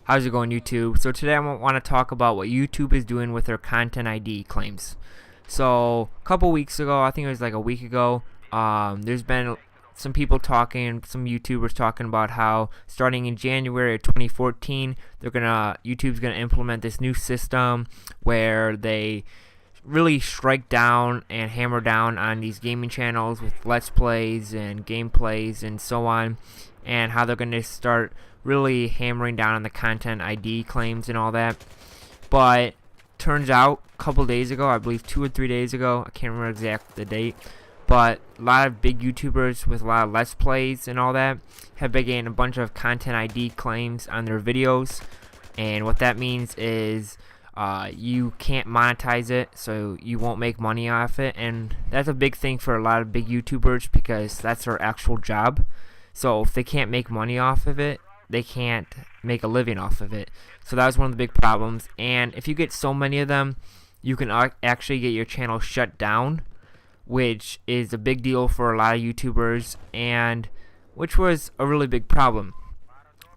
How's it going, YouTube? So today I want to talk about what YouTube is doing with their content ID claims. So a couple weeks ago, I think it was like a week ago, there's been some people talking, some YouTubers talking about how starting in January of 2014, YouTube's gonna implement this new system where they really strike down and hammer down on these gaming channels with let's plays and gameplays and so on, and how they're going to start really hammering down on the content ID claims and all that. But turns out a couple days ago, I believe 2 or 3 days ago, I can't remember exactly the date, but a lot of big YouTubers with a lot of let's plays and all that have been getting a bunch of content ID claims on their videos. And what that means is you can't monetize it, so you won't make money off it. And that's a big thing for a lot of big YouTubers because that's their actual job. So if they can't make money off of it, they can't make a living off of it. So that was one of the big problems. And if you get so many of them, you can actually get your channel shut down, which is a big deal for a lot of YouTubers, and which was a really big problem.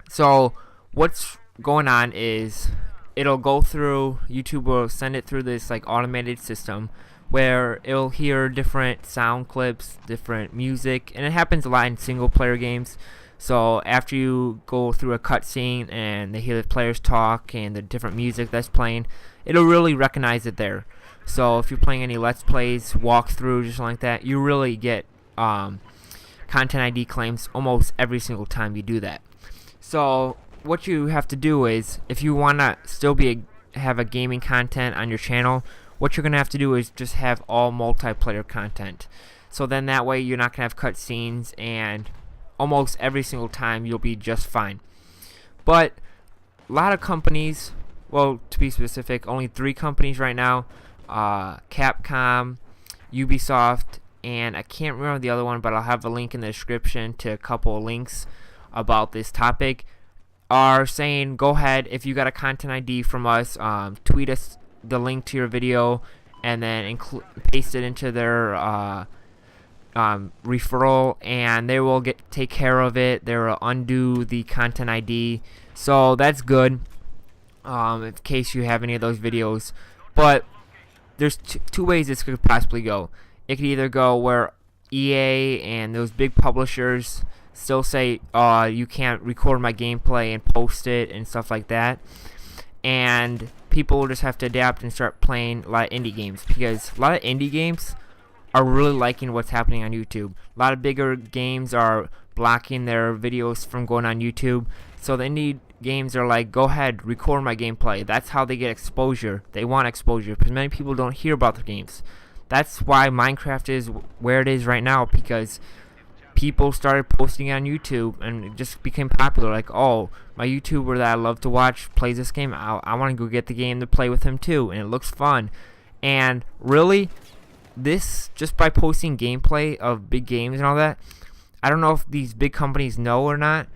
So what's going on is it'll go through, YouTube will send it through this like automated system where it'll hear different sound clips, different music, and it happens a lot in single player games. So after you go through a cutscene and they hear the players talk and the different music that's playing, it'll really recognize it there. So if you're playing any let's plays, walkthroughs, just like that, you really get content ID claims almost every single time you do that. So what you have to do is, if you want to still have a gaming content on your channel, what you're going to have to do is just have all multiplayer content. So then that way you're not going to have cutscenes, and almost every single time you'll be just fine. But a lot of companies, well, to be specific, only 3 companies right now, Capcom, Ubisoft, and I can't remember the other one, but I'll have a link in the description to a couple of links about this topic, are saying go ahead, if you got a content ID from us, tweet us the link to your video and then paste it into their referral, and they will take care of it. They will undo the content ID, so that's good in case you have any of those videos. But there's two ways this could possibly go. It could either go where EA and those big publishers still say you can't record my gameplay and post it and stuff like that, and people will just have to adapt and start playing a lot of indie games, because a lot of indie games are really liking what's happening on YouTube. A lot of bigger games are blocking their videos from going on YouTube, so the indie games are like, go ahead, record my gameplay. That's how they get exposure. They want exposure because many people don't hear about their games. That's why Minecraft is where it is right now, because people started posting on YouTube and it just became popular. Like, oh, my YouTuber that I love to watch plays this game. I want to go get the game to play with him too, and it looks fun. And really, this, just by posting gameplay of big games and all that, I don't know if these big companies know or not,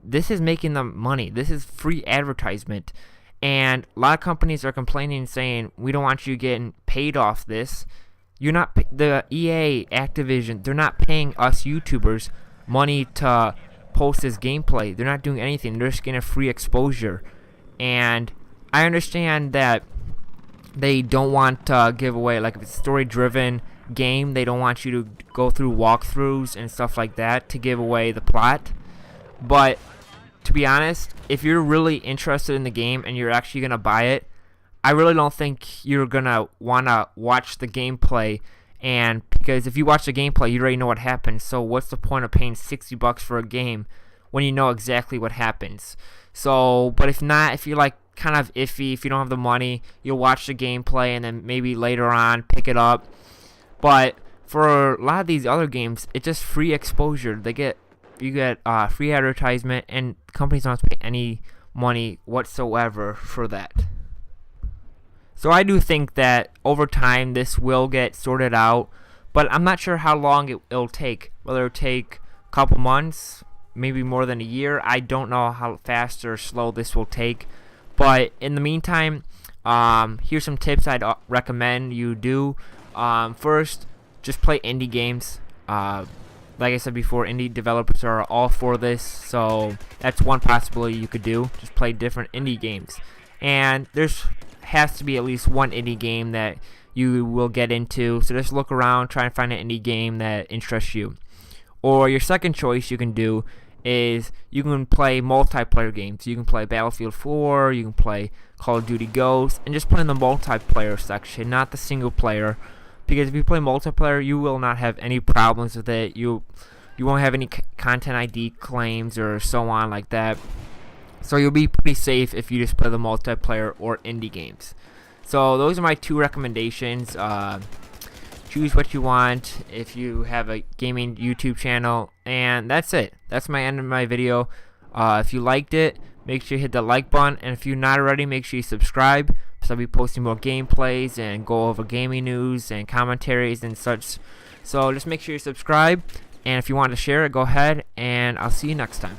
this is making them money. This is free advertisement. And a lot of companies are complaining and saying, we don't want you getting paid off this. You're not, the EA, Activision, they're not paying us YouTubers money to post this gameplay. They're not doing anything. They're just getting a free exposure. And I understand that they don't want to give away, like if it's a story-driven game, they don't want you to go through walkthroughs and stuff like that to give away the plot. But to be honest, if you're really interested in the game and you're actually going to buy it, I really don't think you're going to want to watch the gameplay, and because if you watch the gameplay, you already know what happens. So what's the point of paying $60 for a game when you know exactly what happens? So, but if not, if you're like kind of iffy, if you don't have the money, you'll watch the gameplay and then maybe later on pick it up. But for a lot of these other games, it's just free exposure. You get free advertisement, and companies don't have to pay any money whatsoever for that. So I do think that over time this will get sorted out, but I'm not sure how long it'll take. Whether it'll take a couple months, maybe more than a year. I don't know how fast or slow this will take. But in the meantime, here's some tips I'd recommend you do. First, just play indie games. like I said before, indie developers are all for this, so that's one possibility you could do. Just play different indie games. And there's has to be at least one indie game that you will get into, so just look around, try and find an indie game that interests you. Or your second choice you can do is you can play multiplayer games. You can play Battlefield 4, you can play Call of Duty Ghosts, and just play in the multiplayer section, not the single player. Because if you play multiplayer, you will not have any problems with it. You won't have any content ID claims or so on like that. So you'll be pretty safe if you just play the multiplayer or indie games. So those are my 2 recommendations. Choose what you want if you have a gaming YouTube channel, and that's it. That's my end of my video. If you liked it, make sure you hit the like button, and if you're not already, make sure you subscribe, because I'll be posting more gameplays and go over gaming news and commentaries and such. So just make sure you subscribe, and if you want to share it, go ahead, and I'll see you next time.